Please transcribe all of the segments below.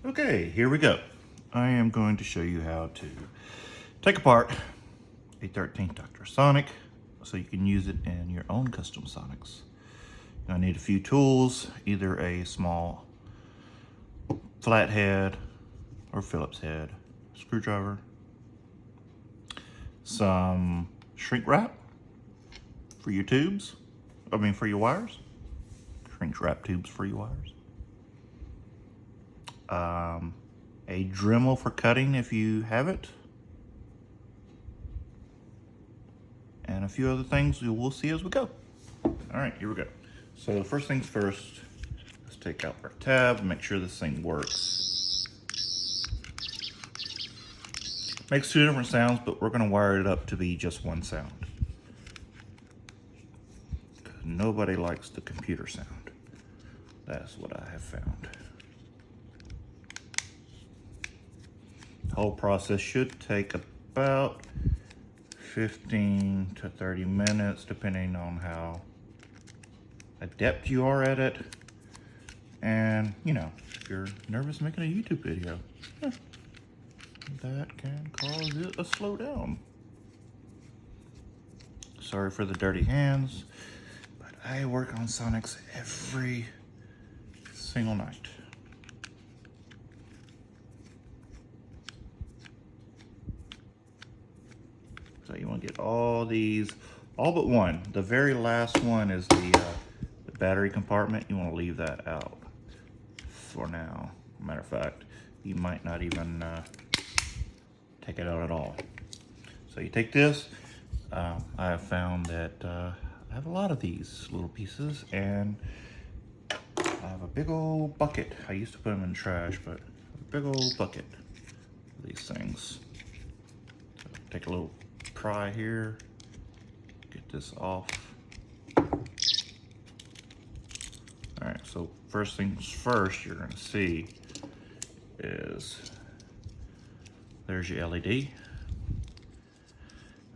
Okay, here we go. I am going to show you how to take apart a 13th Dr. Sonic so you can use it in your own custom Sonics. I need a few tools, either a small flathead or Phillips head screwdriver, some shrink wrap for your tubes, for your wires, shrink wrap tubes for your wires, a Dremel for cutting if you have it, and a few other things we'll see as we go. All right, here we go. So first things first, let's take out our tab and make sure this thing works. Makes two different sounds, but we're gonna wire it up to be just one sound. Nobody likes the computer sound. That's what I have found. The whole process should take about 15 to 30 minutes, depending on how adept you are at it. And, if you're nervous making a YouTube video, that can cause it to slow down. Sorry for the dirty hands, but I work on Sonics every single night. So you want to get all these, all but one. The very last one is the battery compartment. You want to leave that out for now. Matter of fact, you might not even take it out at all. So you take this. I have found that I have a lot of these little pieces, and I have a big old bucket. I used to put them in the trash, but a big old bucket of these things. So take a little pry here, get this off. All right, so first things first you're gonna see is there's your LED.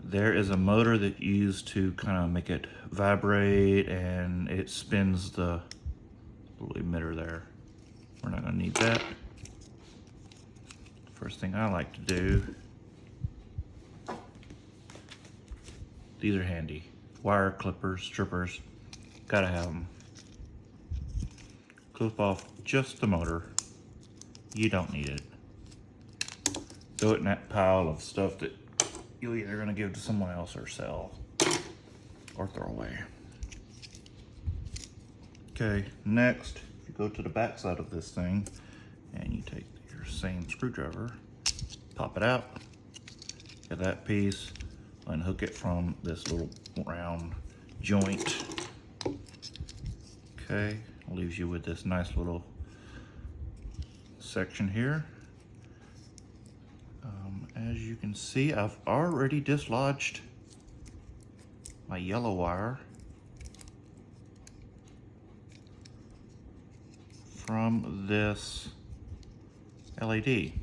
There is a motor that you use to kind of make it vibrate, and it spins the little emitter there. We're not gonna need that. First thing I like to do, these are handy. Wire clippers, strippers, gotta have them. Clip off just the motor. You don't need it. Throw it in that pile of stuff that you're either gonna give to someone else or sell or throw away. Okay, next, you go to the back side of this thing and you take your same screwdriver, pop it out, get that piece, unhook it from this little round joint. Okay, leaves you with this nice little section here. As you can see, I've already dislodged my yellow wire from this LED.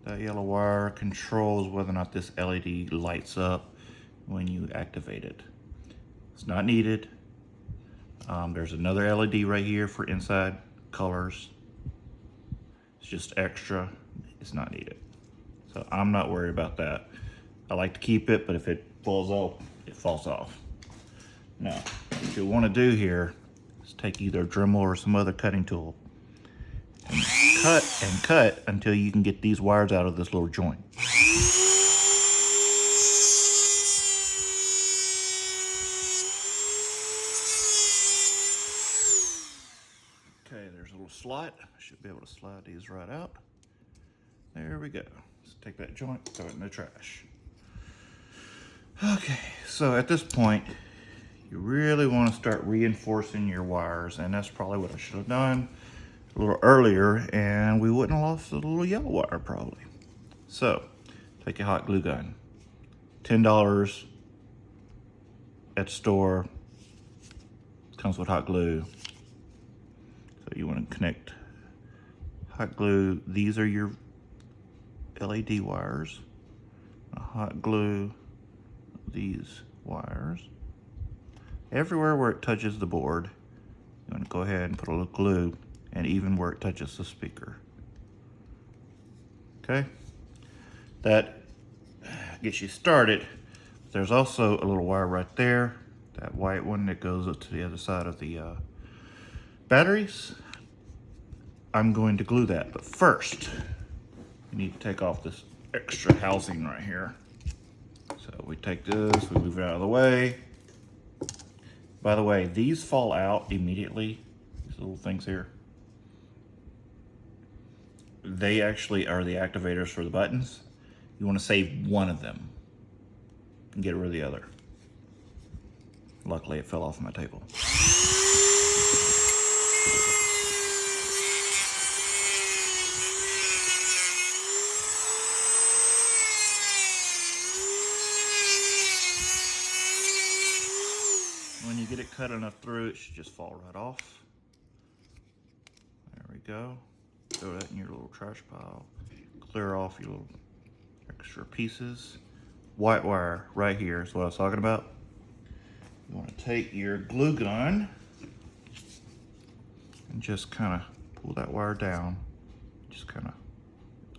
That yellow wire controls whether or not this LED lights up when you activate it. It's not needed. There's another LED right here for inside colors. It's just extra. It's not needed. So I'm not worried about that. I like to keep it, but if it falls off, it falls off. Now, what you'll want to do here is take either a Dremel or some other cutting tool and cut until you can get these wires out of this little joint. Okay, there's a little slot. I should be able to slide these right out. There we go. Let's take that joint, throw it in the trash. Okay, so at this point, you really want to start reinforcing your wires, and that's probably what I should have done a little earlier, and we wouldn't have lost the little yellow wire probably. So, take a hot glue gun. $10 at the store. Comes with hot glue. So you want to connect hot glue. These are your LED wires. Hot glue these wires. Everywhere where it touches the board, you want to go ahead and put a little glue, and even where it touches the speaker. okay? That gets you started. There's also a little wire right there, that white one that goes up to the other side of the batteries. I'm going to glue that, but first, you need to take off this extra housing right here. So we take this, we move it out of the way. By the way, these fall out immediately, these little things here. They actually are the activators for the buttons. You want to save one of them and get rid of the other. Luckily, it fell off my table. When you get it cut enough through, it should just fall right off. There we go. Throw that in your little trash pile. Clear off your little extra pieces. White wire right here is what I was talking about. You want to take your glue gun and just kind of pull that wire down. Just kind of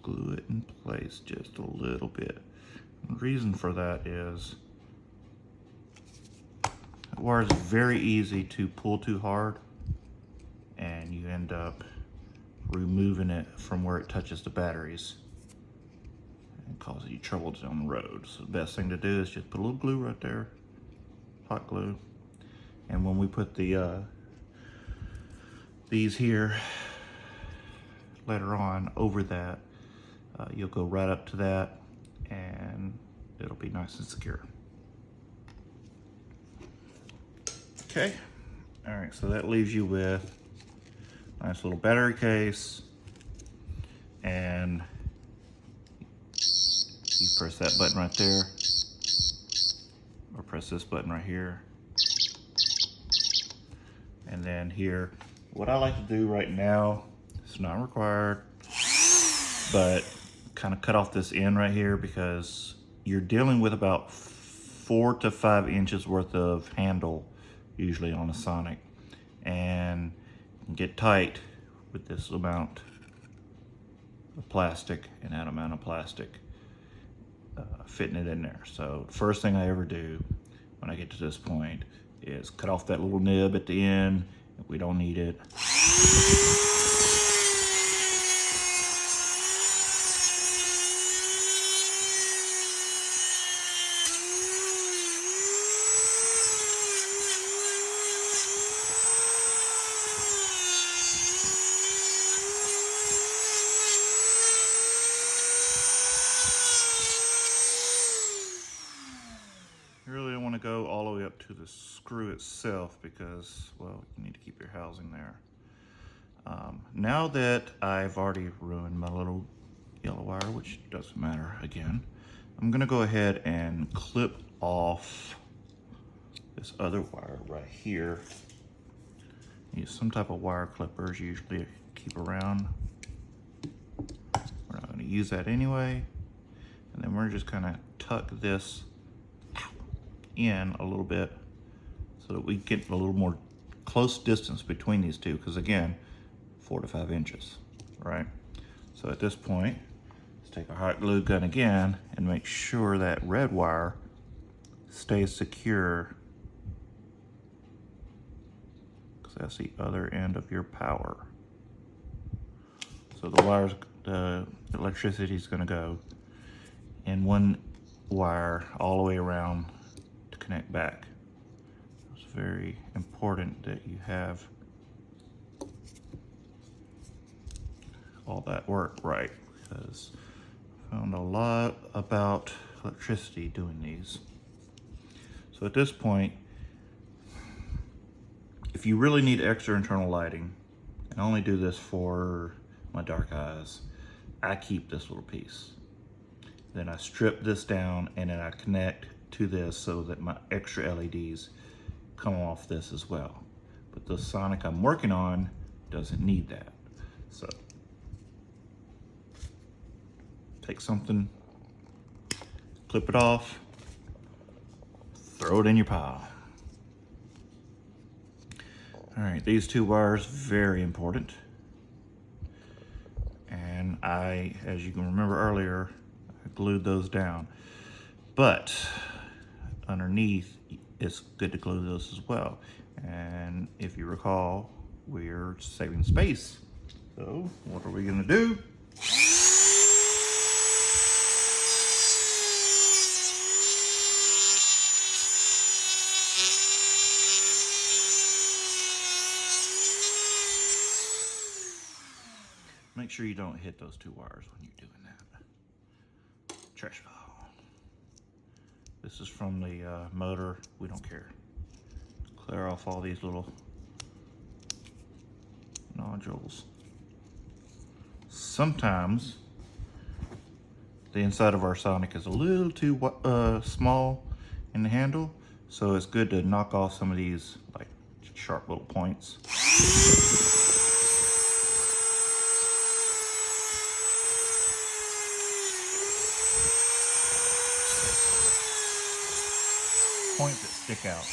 glue it in place just a little bit. And the reason for that is that wire is very easy to pull too hard and you end up removing it from where it touches the batteries and causing you trouble down the road. So the best thing to do is just put a little glue right there, hot glue, and when we put the these here later on over that, you'll go right up to that and it'll be nice and secure. Okay, all right, so that leaves you with a nice little battery case, and you press that button right there, or press this button right here. And then here, what I like to do right now, it's not required, but kind of cut off this end right here because you're dealing with about 4 to 5 inches worth of handle usually on a Sonic, and get tight with this amount of plastic and that amount of plastic fitting it in there. So the first thing I ever do when I get to this point is cut off that little nib at the end. If we don't need it. You really don't want to go all the way up to the screw itself because, well, you need to keep your housing there. Now that I've already ruined my little yellow wire, which doesn't matter again, I'm going to go ahead and clip off this other wire right here. Use some type of wire clippers usually keep around. We're not going to use that anyway. And then we're just kind of tuck this in a little bit so that we get a little more close distance between these two, because again, 4 to 5 inches, right? So at this point, let's take our hot glue gun again and make sure that red wire stays secure, because that's the other end of your power. So the electricity is going to go in one wire all the way around to connect back. It's very important that you have all that work right, because I found a lot about electricity doing these. So at this point, if you really need extra internal lighting, and I only do this for my dark eyes, I keep this little piece. Then I strip this down and then I connect to this so that my extra LEDs come off this as well. But the Sonic I'm working on doesn't need that. So take something, clip it off, throw it in your pile. All right, these two wires, very important. And As you can remember earlier, I glued those down. But underneath, it's good to glue those as well. And if you recall, we're saving space. So what are we gonna do? Make sure you don't hit those two wires when you're doing that. Trash ball. This is from the motor. We don't care. Clear off all these little nodules. Sometimes the inside of our Sonic is a little too small in the handle, so it's good to knock off some of these like sharp little points. Points that stick out.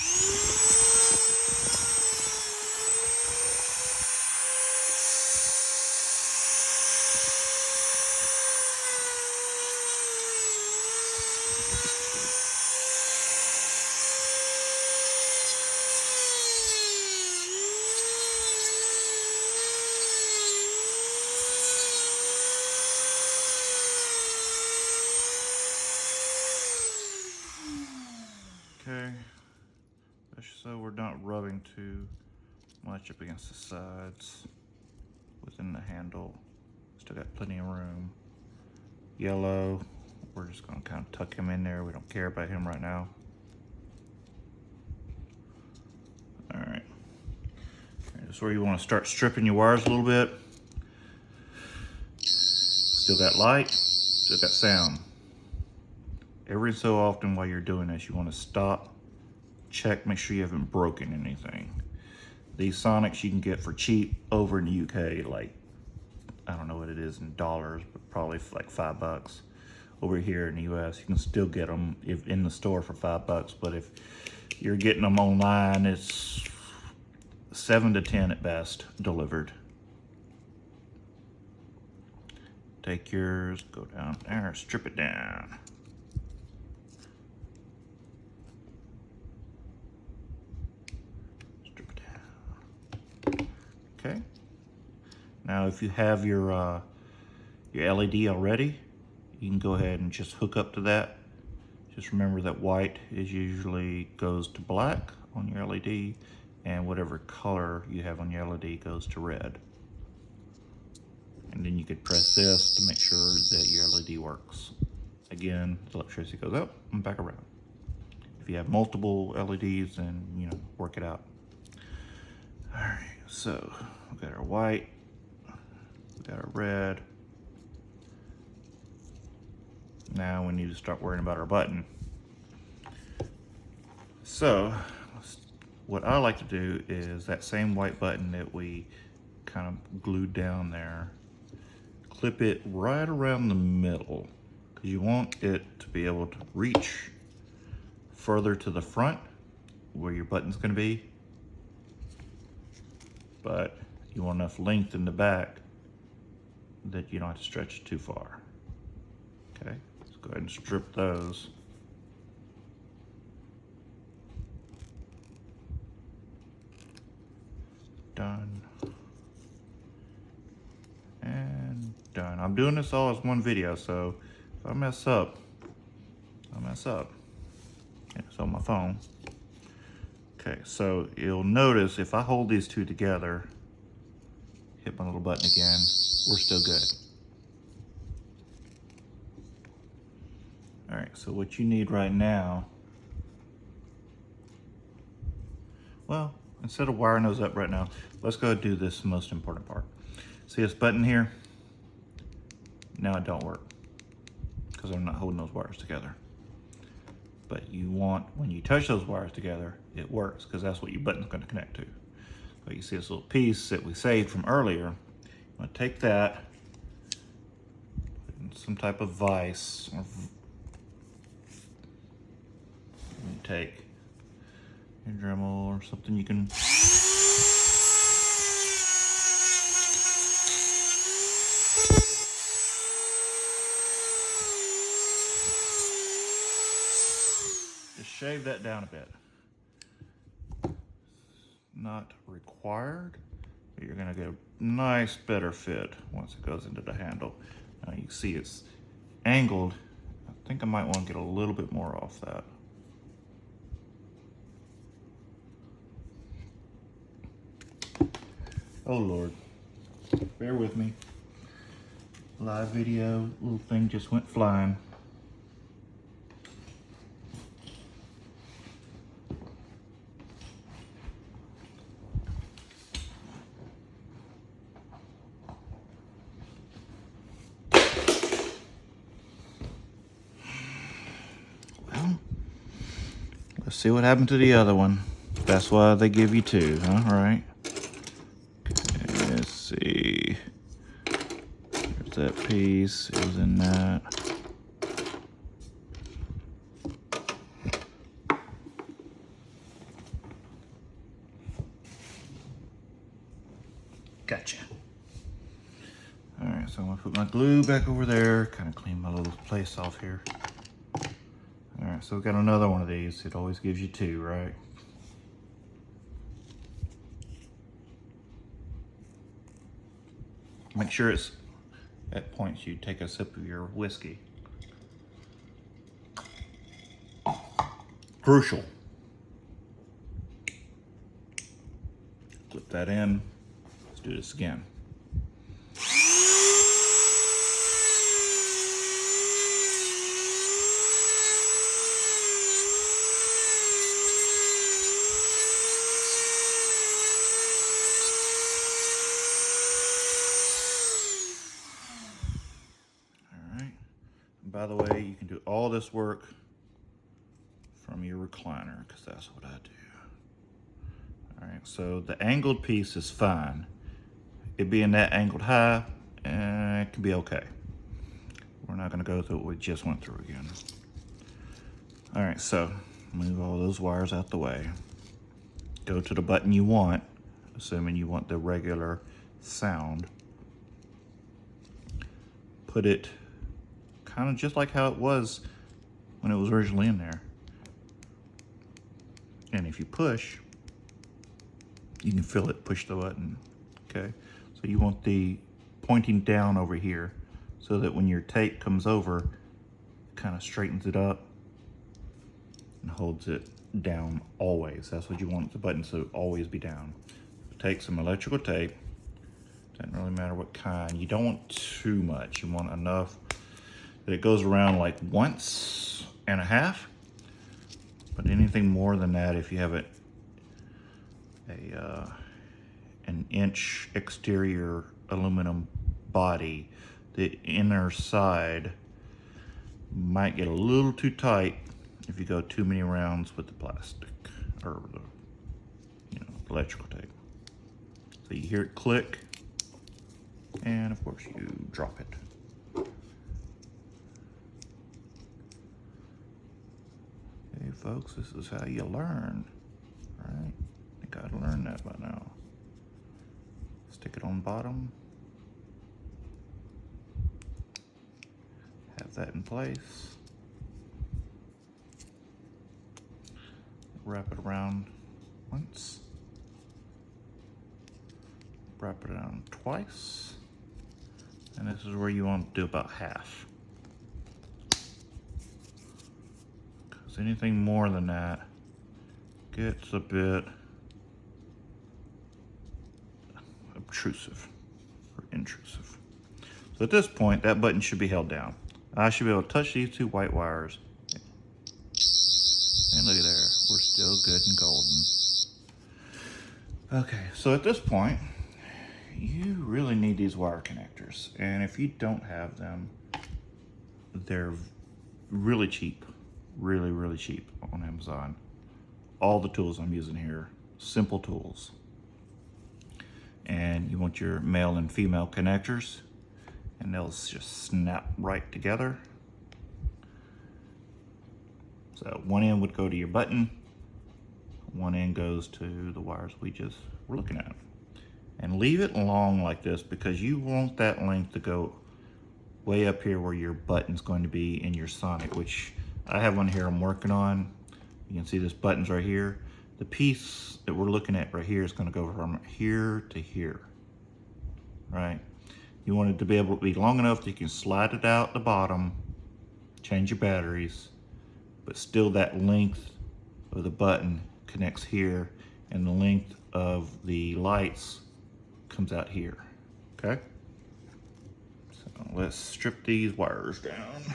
Okay, so we're not rubbing too much up against the sides within the handle. Still got plenty of room. Yellow, we're just gonna kind of tuck him in there. We don't care about him right now. All right, this is where you want to start stripping your wires a little bit. Still got light, still got sound. Every so often while you're doing this, you want to stop, check, make sure you haven't broken anything. These Sonics you can get for cheap over in the UK, like, I don't know what it is in dollars, but probably like $5. Over here in the US, you can still get them in the store for $5, but if you're getting them online, it's 7 to 10 at best delivered. Take yours, go down there, strip it down. Okay. Now, if you have your LED already, you can go ahead and just hook up to that. Just remember that white is usually goes to black on your LED, and whatever color you have on your LED goes to red. And then you could press this to make sure that your LED works. Again, the electricity goes up and back around. If you have multiple LEDs, then work it out. All right. So we've got our white, we've got our red. Now we need to start worrying about our button. So what I like to do is that same white button that we kind of glued down there, clip it right around the middle, because you want it to be able to reach further to the front where your button's going to be, but you want enough length in the back that you don't have to stretch it too far. Okay, let's go ahead and strip those. Done. And done. I'm doing this all as one video, so if I mess up, I mess up. It's on my phone. Okay, so you'll notice if I hold these two together, hit my little button again, we're still good. All right, so what you need right now, well, instead of wiring those up right now, let's go do this most important part. See this button here? Now it don't work because I'm not holding those wires together. But you want, when you touch those wires together, it works, because that's what your button's going to connect to. So you see this little piece that we saved from earlier. I'm going to take that, put in some type of vise, or you take your Dremel or something you can. shave that down a bit. Not required, but you're gonna get a nice, better fit once it goes into the handle. Now you can see it's angled. I think I might want to get a little bit more off that. Oh Lord, bear with me. Live video, little thing just went flying. Well, let's see what happened to the other one. That's why they give you two, huh? All right. Okay, let's see. There's that piece. It was in that. Gotcha. All right, so I'm gonna put my glue back over there, kind of clean my little place off here. All right, so we've got another one of these. It always gives you two, right? Make sure it's at points you take a sip of your whiskey. Crucial. Flip that in. Let's do this again. By the way, you can do all this work from your recliner, because that's what I do. All right, so the angled piece is fine. It being that angled high, it can be okay. We're not gonna go through what we just went through again. All right, so move all those wires out the way. Go to the button you want, assuming you want the regular sound. Put it kind of just like how it was when it was originally in there. And if you push, you can feel it push the button, okay? So you want the pointing down over here so that when your tape comes over, it kind of straightens it up and holds it down always. That's what you want the button to always be down. Take some electrical tape, doesn't really matter what kind. You don't want too much. You want enough that it goes around like once and a half, but anything more than that, if you have an inch exterior aluminum body, the inner side might get a little too tight if you go too many rounds with the plastic or the electrical tape. So you hear it click, and of course you drop it. Hey folks, this is how you learn, right? You gotta learn that by now. Stick it on bottom. Have that in place. Wrap it around once. Wrap it around twice. And this is where you want to do about half. Because anything more than that gets a bit obtrusive or intrusive. So at this point, that button should be held down. I should be able to touch these two white wires. And look at there, we're still good and golden. Okay, so at this point, you really need these wire connectors. And if you don't have them, they're really cheap, really, really cheap on Amazon. All the tools I'm using here, simple tools. And you want your male and female connectors, and they'll just snap right together. So one end would go to your button, one end goes to the wires we just were looking at. And leave it long like this because you want that length to go way up here where your button's going to be in your Sonic, which I have one here I'm working on. You can see this button's right here. The piece that we're looking at right here is going to go from here to here, right? You want it to be able to be long enough that you can slide it out the bottom, change your batteries, but still that length of the button connects here, and the length of the lights comes out here, okay? So let's strip these wires down.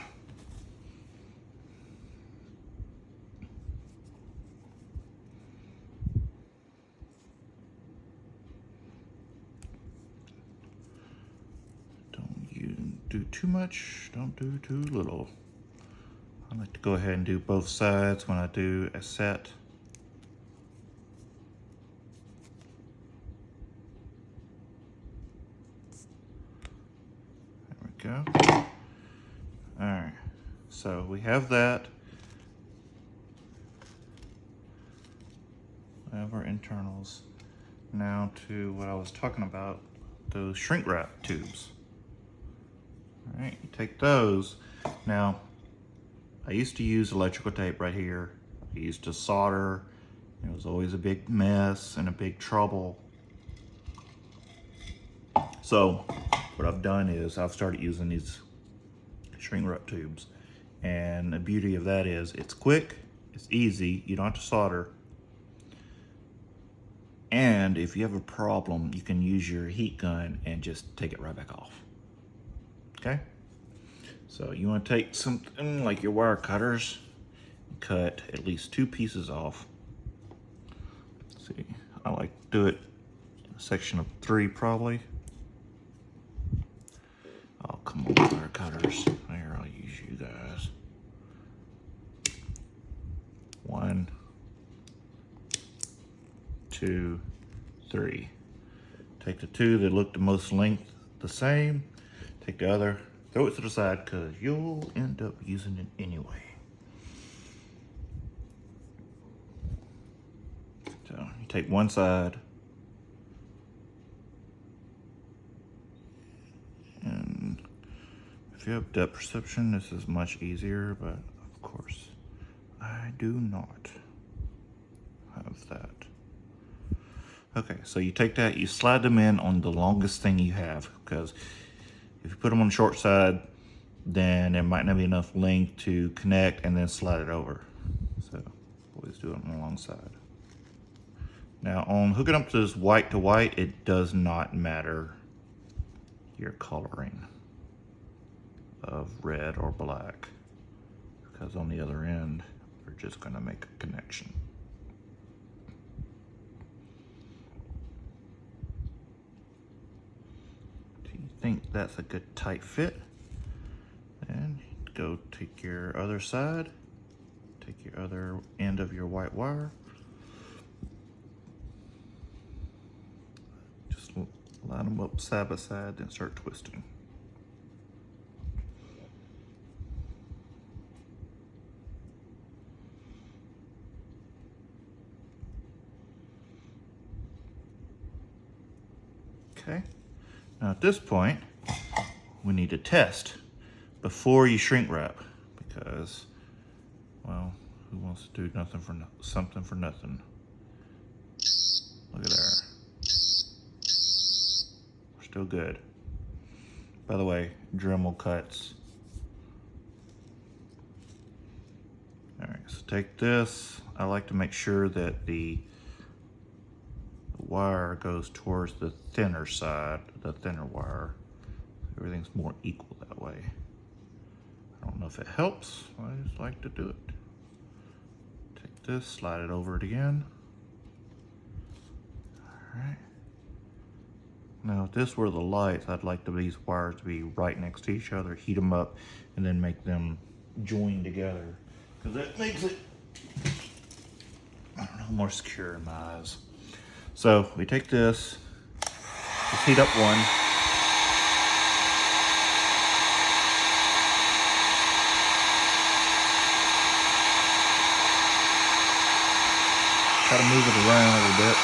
Don't you do too much, don't do too little. I like to go ahead and do both sides when I do a set. There we go. All right, so we have that. We have our internals. Now to what I was talking about, those shrink wrap tubes. All right, you take those. Now, I used to use electrical tape right here. I used to solder. It was always a big mess and a big trouble. So what I've done is I've started using these shrink wrap tubes. And the beauty of that is it's quick, it's easy, you don't have to solder. And if you have a problem, you can use your heat gun and just take it right back off. Okay? So you want to take something like your wire cutters, cut at least 2 pieces off. Let's see, I like to do it in a section of 3 probably. Oh, come on, wire cutters. Here, I'll use you guys. 1, 2, 3. Take the 2 that look the most length the same. Take the other, throw it to the side because you'll end up using it anyway. So you take one side and if you have depth perception, this is much easier, but of course I do not have that. Okay, so you take that, you slide them in on the longest thing you have, because if you put them on the short side, then there might not be enough length to connect and then slide it over. So always do it on the long side. Now on hooking up to this white to white, it does not matter your coloring of red or black, because on the other end, we're just gonna make a connection. Think that's a good tight fit, and go take your other side, take your other end of your white wire, just line them up side by side and start twisting. Okay. Now at this point, we need to test before you shrink wrap, because, well, who wants to do something for nothing? Look at there. We're still good. By the way, Dremel cuts. All right, so take this. I like to make sure that the wire goes towards the thinner side, the thinner wire. Everything's more equal that way. I don't know if it helps, I just like to do it. Take this, slide it over it again. All right. Now if this were the lights, I'd like these wires to be right next to each other, heat them up, and then make them join together. Because that makes it, I don't know, more secure in my eyes. So we take this, just heat up one. Try to move it around a little bit.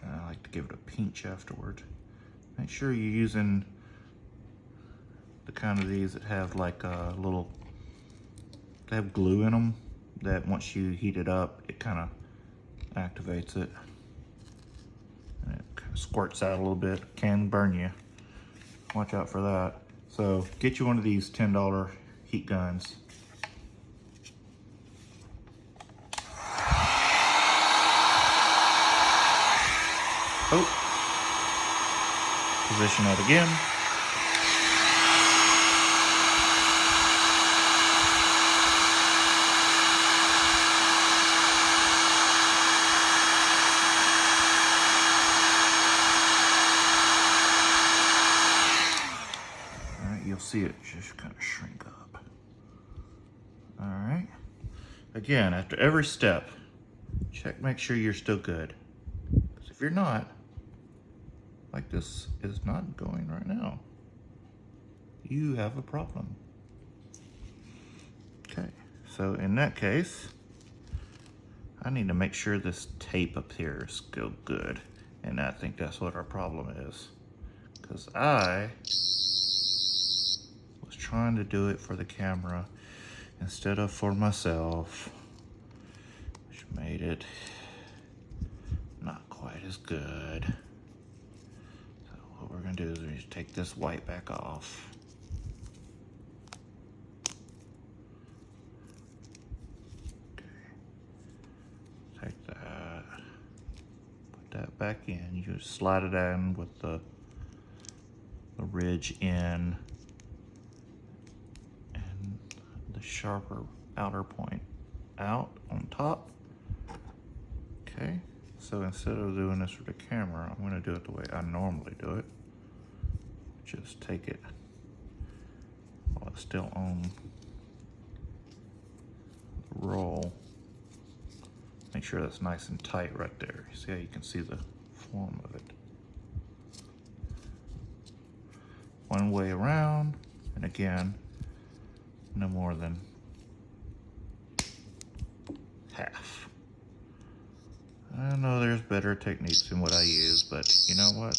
And I like to give it a pinch afterward. Make sure you're using the kind of these that have like a little, they have glue in them that once you heat it up, it kind of activates it. And it kind of squirts out a little bit, can burn you. Watch out for that. So get you one of these $10 heat guns. Oh, position that again. All right, you'll see it just kind of shrink up. All right. Again, after every step, check, make sure you're still good. Because if you're not, like this is not going right now, you have a problem. Okay, so in that case, I need to make sure this tape up here is still good. And I think that's what our problem is. Because I was trying to do it for the camera instead of for myself, which made it not quite as good. So what we're gonna do is we just take this white back off. Okay. Take that, put that back in. You just slide it in with the ridge in and the sharper outer point out on top. Okay, so instead of doing this for the camera, I'm going to do it the way I normally do it. Just take it while it's still on the roll. Make sure that's nice and tight right there. See how you can see the form of it. One way around, and again, no more than half. I know there's better techniques than what I use, but you know what?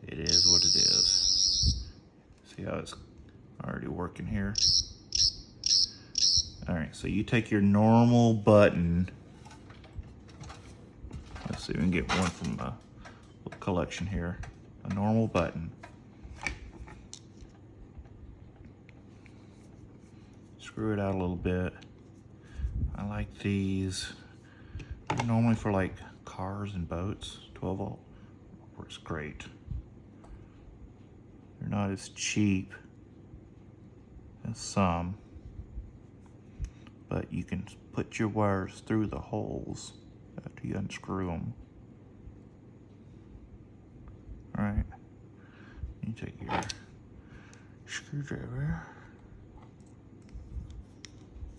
It is what it is. See how it's already working here? All right, so you take your normal button. Let's see if we can get one from a collection here. A normal button. Screw it out a little bit. I like these. They're normally for like cars and boats. 12 volt works great. They're not as cheap as some, but you can put your wires through the holes after you unscrew them. All right, you take your screwdriver,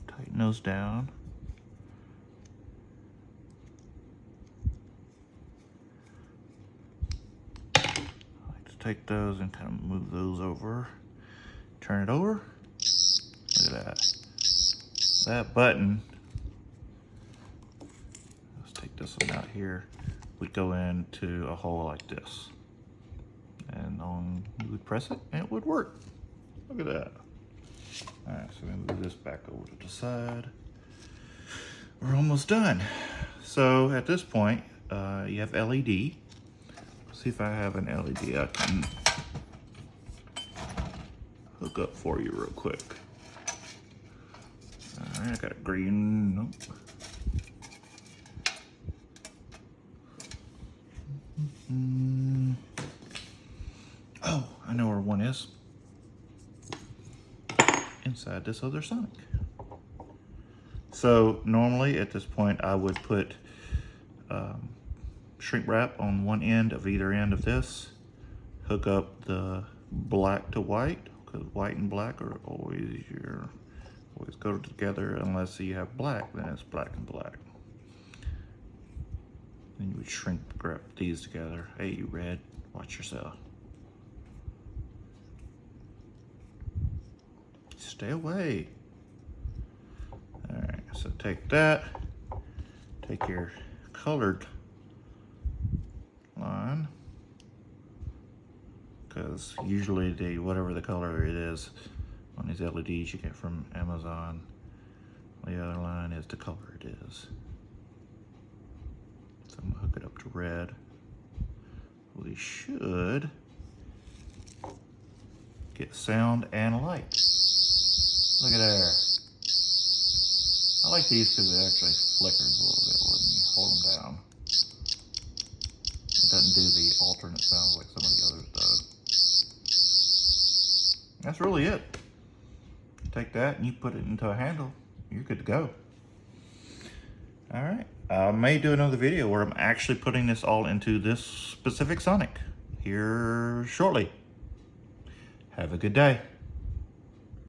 tighten those down. I like to take those and kind of move those over. Turn it over. Look at that. That button, let's take this one out here, would go into a hole like this. And you would press it and it would work. Look at that. All right, so we move this back over to the side. We're almost done. So at this point, you have LED. Let's see if I have an LED I can hook up for you real quick. All right, I got a green, nope. Oh, I know where one is. Inside this other Sonic. So normally at this point I would put shrink wrap on one end of either end of this, hook up the black to white, because white and black are always go together unless you have black, then it's black and black. Then you would shrink wrap these together. Hey, you red, watch yourself. Stay away. All right, so take that, take your colored line, because usually whatever the color it is on these LEDs you get from Amazon, the other line is the color it is. So I'm gonna hook it up to red. We should get sound and light. Look at there. I like these because it actually flickers a little bit when you hold them down. It doesn't do the alternate sounds like some of the others do. That's really it. You take that and you put it into a handle, you're good to go. All right, I may do another video where I'm actually putting this all into this specific Sonic here shortly. Have a good day.